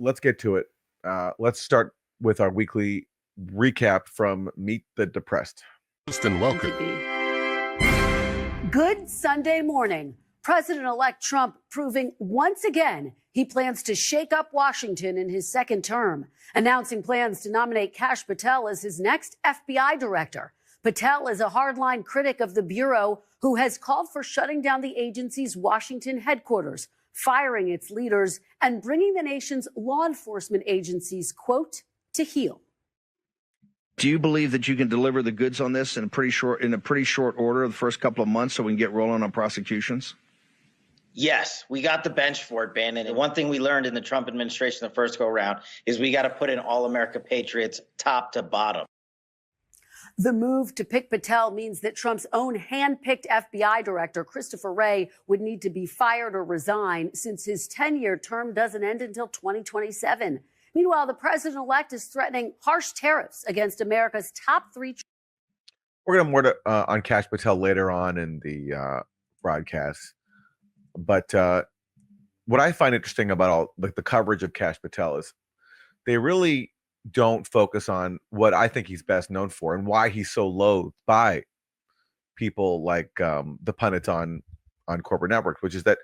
let's get to it. Let's start with our weekly recap from Meet the Depressed. And welcome. Good Sunday morning. President-elect Trump proving once again he plans to shake up Washington in his second term, announcing plans to nominate Kash Patel as his next FBI director. Patel is a hardline critic of the Bureau who has called for shutting down the agency's Washington headquarters, firing its leaders, and bringing the nation's law enforcement agencies, quote, to heel. Do you believe that you can deliver the goods on this in a pretty short order the first couple of months so we can get rolling on prosecutions? Yes, we got the bench for it, Bannon. And one thing we learned in the Trump administration the first go around is we got to put in all America patriots top to bottom. The move to pick Patel means that Trump's own hand-picked FBI director, Christopher Wray, would need to be fired or resign since his 10-year term doesn't end until 2027. Meanwhile, the president-elect is threatening harsh tariffs against America's top three. We're going to more on Kash Patel later on in the broadcast. But what I find interesting about all the coverage of Kash Patel is they really don't focus on what I think he's best known for and why he's so loathed by people like the pundits on corporate networks, which is that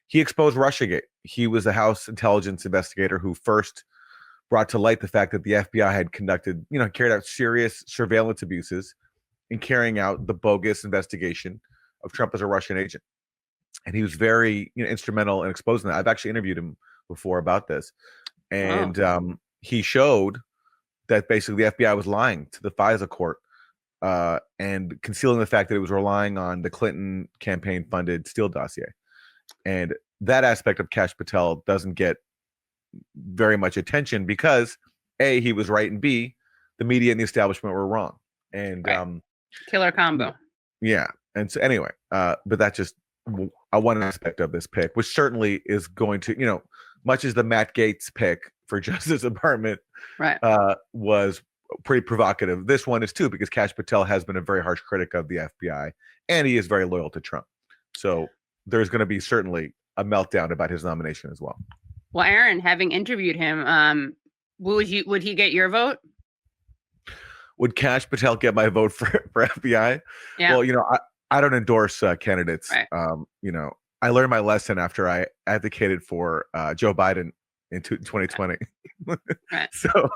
he exposed Russiagate. He was a House intelligence investigator who first brought to light the fact that the FBI had carried out serious surveillance abuses in carrying out the bogus investigation of Trump as a Russian agent. And he was very instrumental in exposing that. I've actually interviewed him before about this. And he showed that basically the FBI was lying to the FISA court and concealing the fact that it was relying on the Clinton campaign-funded Steele dossier. And that aspect of Kash Patel doesn't get very much attention because, A, he was right, and B, the media and the establishment were wrong. And right. Killer combo. Yeah. And so anyway, but that's just one aspect of this pick, which certainly is going to, much as the Matt Gaetz pick for Justice Department right. Was pretty provocative. This one is too, because Kash Patel has been a very harsh critic of the FBI, and he is very loyal to Trump. So there's going to be certainly a meltdown about his nomination as well. Well, Aaron, having interviewed him, would he get your vote? Would Kash Patel get my vote for FBI? Yeah. Well, I don't endorse candidates. Right. I learned my lesson after I advocated for Joe Biden in 2020. Right. So,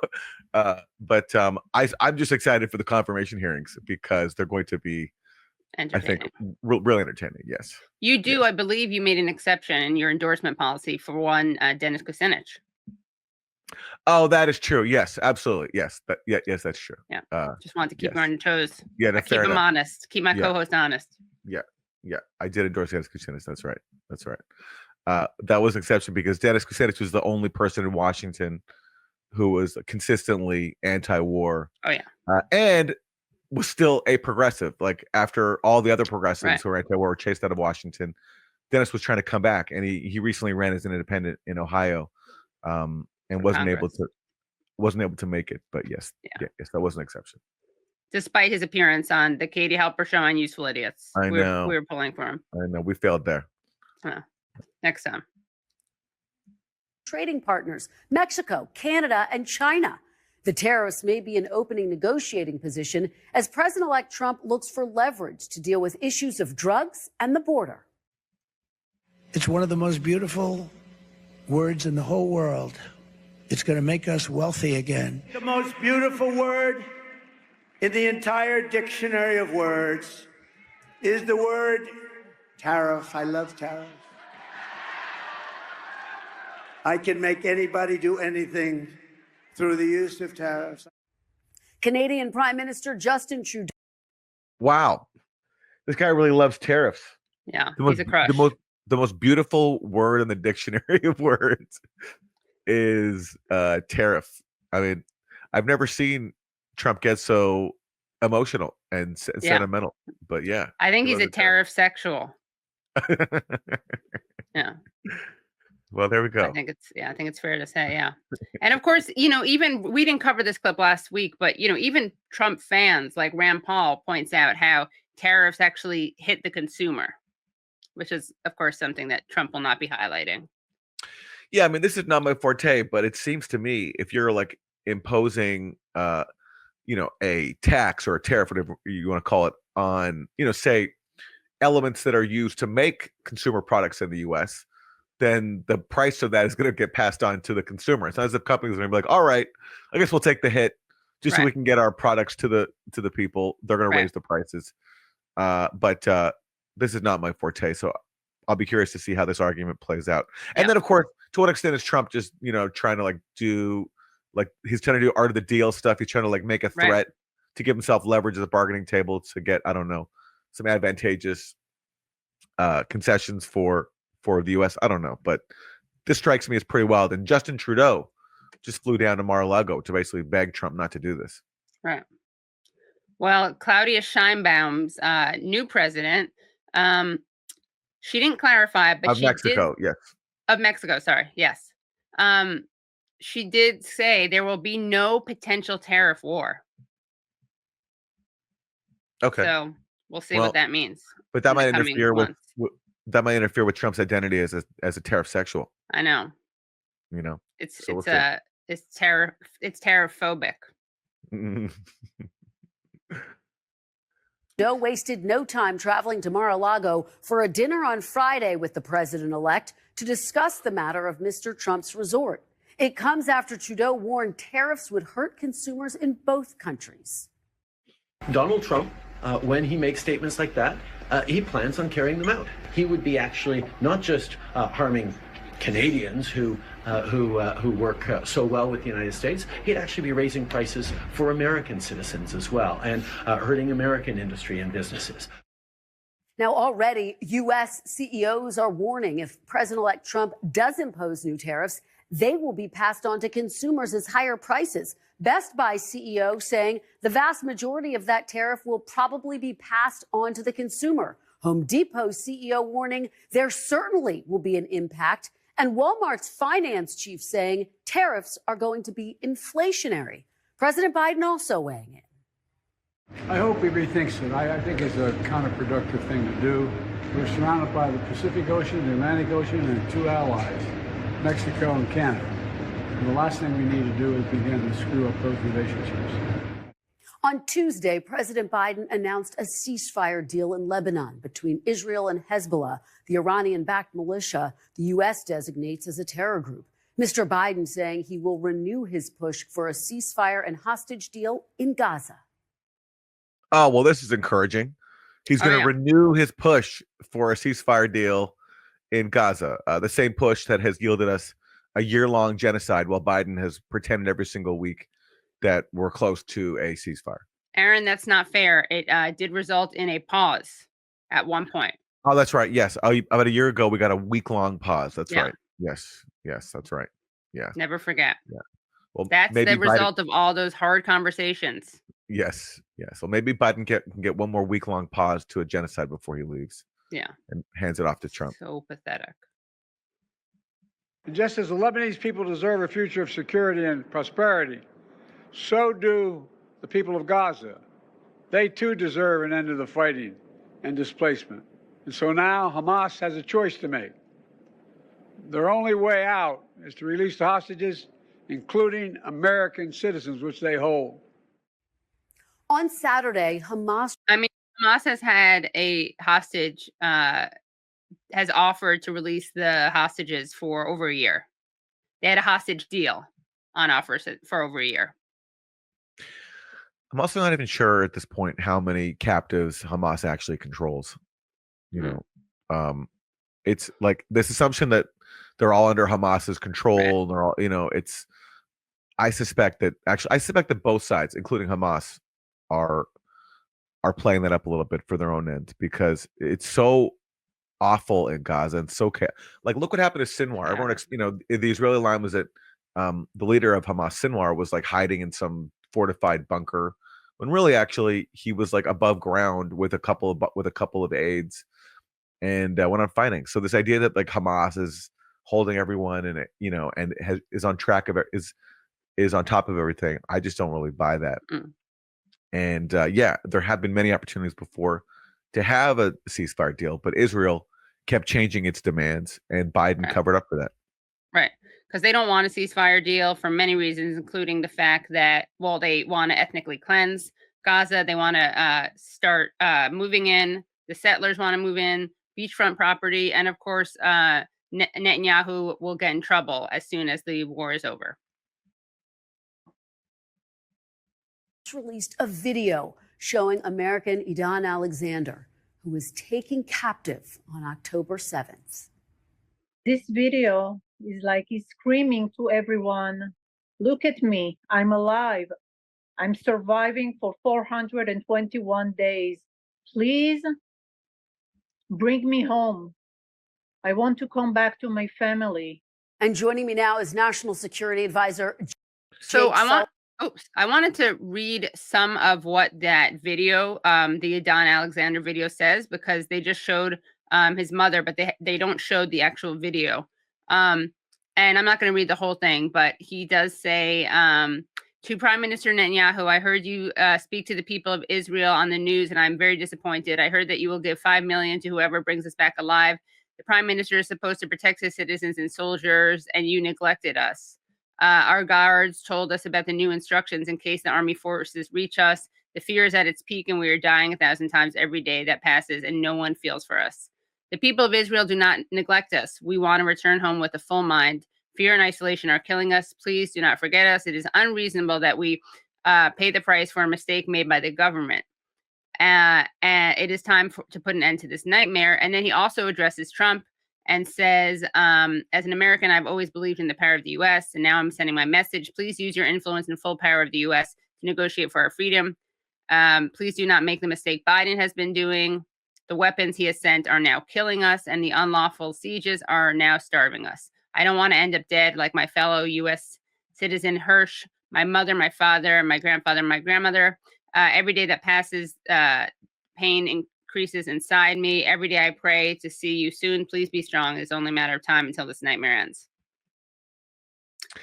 I'm just excited for the confirmation hearings because they're going to be, I think, really entertaining. Yes. You do. Yes. I believe you made an exception in your endorsement policy for one Dennis Kucinich. Oh, that is true. Yes, absolutely. Yes. Yes, that's true. Yeah. Just wanted to keep you on your toes. Yeah. Keep him honest. Keep my co-host honest. Yeah. Yeah. I did endorse Dennis Kucinich. That's right. That's right. That was an exception because Dennis Kucinich was the only person in Washington who was consistently anti-war. Oh, yeah. And was still a progressive. Like after all the other progressives right. who were anti-war were chased out of Washington, Dennis was trying to come back, and he recently ran as an independent in Ohio. And wasn't able to make it, but yes, that was an exception. Despite his appearance on the Katie Halper show on Useful Idiots, I know we were pulling for him. I know we failed there. Next time. Trading partners, Mexico, Canada, and China. The tariffs may be an opening negotiating position as President-elect Trump looks for leverage to deal with issues of drugs and the border. It's one of the most beautiful words in the whole world. It's going to make us wealthy again. The most beautiful word in the entire dictionary of words is the word tariff. I love tariff. I can make anybody do anything through the use of tariffs. Canadian Prime Minister Justin Trudeau. Wow. This guy really loves tariffs. Yeah, he's a crush. The most beautiful word in the dictionary of words is tariff. I mean, I've never seen Trump get so emotional and sentimental, but yeah. I think he's a tariff sexual. Yeah. Well, there we go. I think it's fair to say, yeah. And of course, even we didn't cover this clip last week, but even Trump fans like Rand Paul points out how tariffs actually hit the consumer, which is, of course, something that Trump will not be highlighting. Yeah, I mean, this is not my forte, but it seems to me if you're like imposing, a tax or a tariff, whatever you want to call it, on, say elements that are used to make consumer products in the U.S., then the price of that is going to get passed on to the consumer. It's not as if companies are going to be like, all right, I guess we'll take the hit just so we Right. can get our products to the people. They're going to Right. raise the prices. But this is not my forte, so I'll be curious to see how this argument plays out. And Yeah. then, of course, to what extent is Trump just trying to he's trying to do art of the deal stuff? He's trying to like make a Right. threat to give himself leverage at the bargaining table to get, I don't know, some advantageous concessions for the U.S. I don't know, but this strikes me as pretty wild. And Justin Trudeau just flew down to Mar-a-Lago to basically beg Trump not to do this. Right. Well, Claudia Sheinbaum's new president, she didn't clarify, but Of she Mexico, did yes. of Mexico. Sorry, yes. She did say there will be no potential tariff war. Okay. So we'll see Well, what that means. But that in the might coming interfere with, months. Trump's identity as a tariff sexual. I know. It's It's tariff phobic. Trudeau wasted no time traveling to Mar-a-Lago for a dinner on Friday with the president-elect to discuss the matter of Mr. Trump's resort. It comes after Trudeau warned tariffs would hurt consumers in both countries. Donald Trump, when he makes statements like that, he plans on carrying them out. He would be actually not just harming Canadians who work so well with the United States, he'd actually be raising prices for American citizens as well and hurting American industry and businesses. Now, already, U.S. CEOs are warning if President-elect Trump does impose new tariffs, they will be passed on to consumers as higher prices. Best Buy CEO saying the vast majority of that tariff will probably be passed on to the consumer. Home Depot CEO warning there certainly will be an impact. And Walmart's finance chief saying tariffs are going to be inflationary. President Biden also weighing in. I hope he rethinks it. I think it's a counterproductive thing to do. We're surrounded by the Pacific Ocean, the Atlantic Ocean, and two allies, Mexico and Canada. And the last thing we need to do is begin to screw up those relationships. On Tuesday, President Biden announced a ceasefire deal in Lebanon between Israel and Hezbollah, the Iranian-backed militia the U.S. designates as a terror group. Mr. Biden saying he will renew his push for a ceasefire and hostage deal in Gaza. Oh, well, this is encouraging. He's going to renew his push for a ceasefire deal in Gaza, the same push that has yielded us a year-long genocide, while Biden has pretended every single week that we're close to a ceasefire. Aaron, that's not fair. It did result in a pause at one point. Oh, that's right. Yes. About a year ago, we got a week-long pause. That's right. Yes, that's right. Yeah. Never forget. Yeah. Well, that's the result of all those hard conversations. Yes. So maybe Biden can get one more week-long pause to a genocide before he leaves. Yeah. And hands it off to Trump. So pathetic. And just as the Lebanese people deserve a future of security and prosperity, so do the people of Gaza. They too deserve an end to the fighting and displacement. And so now Hamas has a choice to make. Their only way out is to release the hostages, including American citizens, which they hold. On Saturday, Hamas has had a hostage, has offered to release the hostages for over a year. They had a hostage deal on offer for over a year. I'm also not even sure at this point how many captives Hamas actually controls. It's like this assumption that they're all under Hamas's control. Right. And they're all, I suspect that both sides, including Hamas, are playing that up a little bit for their own end, because it's so awful in Gaza and so look what happened to Sinwar. Everyone, the Israeli line was that the leader of Hamas, Sinwar, was like hiding in some fortified bunker, when really actually he was like above ground with a couple of aides, and went on fighting. So this idea that like Hamas is holding everyone and is on track of it, is on top of everything, I just don't really buy that. And there have been many opportunities before to have a ceasefire deal, but Israel kept changing its demands, and Biden covered up for that. Right. because they don't want a ceasefire deal for many reasons, including the fact that, well, they want to ethnically cleanse Gaza. They want to start moving in. The settlers want to move in, beachfront property. And of course, Netanyahu will get in trouble as soon as the war is over. Released a video showing American Idan Alexander, who was taken captive on October 7th. This video is like he's screaming to everyone, look at me, I'm alive. I'm surviving for 421 days. Please bring me home. I want to come back to my family. And joining me now is National Security Advisor. So I wanted to read some of what that video, the Idan Alexander video says, because they just showed his mother, but they don't show the actual video. And I'm not going to read the whole thing, but he does say, to Prime Minister Netanyahu, I heard you speak to the people of Israel on the news, and I'm very disappointed. I heard that you will give $5 million to whoever brings us back alive. The Prime Minister is supposed to protect his citizens and soldiers, and you neglected us. Our guards told us about the new instructions in case the army forces reach us. The fear is at its peak, and we are dying 1,000 times every day that passes, and no one feels for us. The people of Israel do not neglect us. We want to return home with a full mind. Fear and isolation are killing us. Please do not forget us. It is unreasonable that we pay the price for a mistake made by the government. And it is time to put an end to this nightmare. And then he also addresses Trump and says, as an American, I've always believed in the power of the U.S., and now I'm sending my message. Please use your influence and full power of the U.S. to negotiate for our freedom. Please do not make the mistake Biden has been doing. The weapons he has sent are now killing us, and the unlawful sieges are now starving us. I don't want to end up dead like my fellow U.S. citizen Hirsch, my mother, my father, my grandfather, my grandmother. Every day that passes, pain increases inside me. Every day I pray to see you soon. Please be strong. It's only a matter of time until this nightmare ends.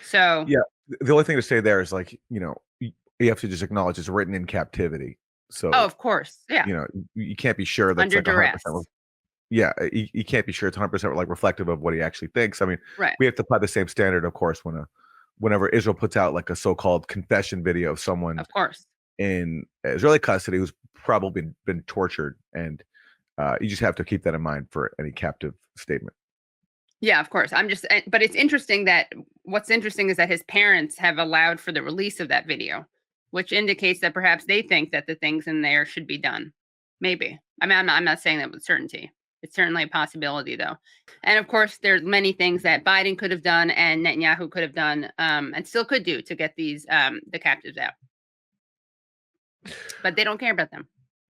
So yeah, the only thing to say there is, like, you know, you have to just acknowledge it's written in captivity. So, of course, yeah, you know, you can't be sure that's under like duress. 100%. Yeah, you can't be sure it's 100% like reflective of what he actually thinks. I mean, right. We have to apply the same standard, of course, whenever Israel puts out like a so-called confession video of someone, of course, in Israeli custody who's probably been tortured, and you just have to keep that in mind for any captive statement. Yeah, of course. But it's interesting that what's interesting is that his parents have allowed for the release of that video, which indicates that perhaps they think that the things in there should be done. Maybe. I mean, I'm not saying that with certainty. It's certainly a possibility, though. And of course, there's many things that Biden could have done and Netanyahu could have done, and still could do to get these the captives out. But they don't care about them.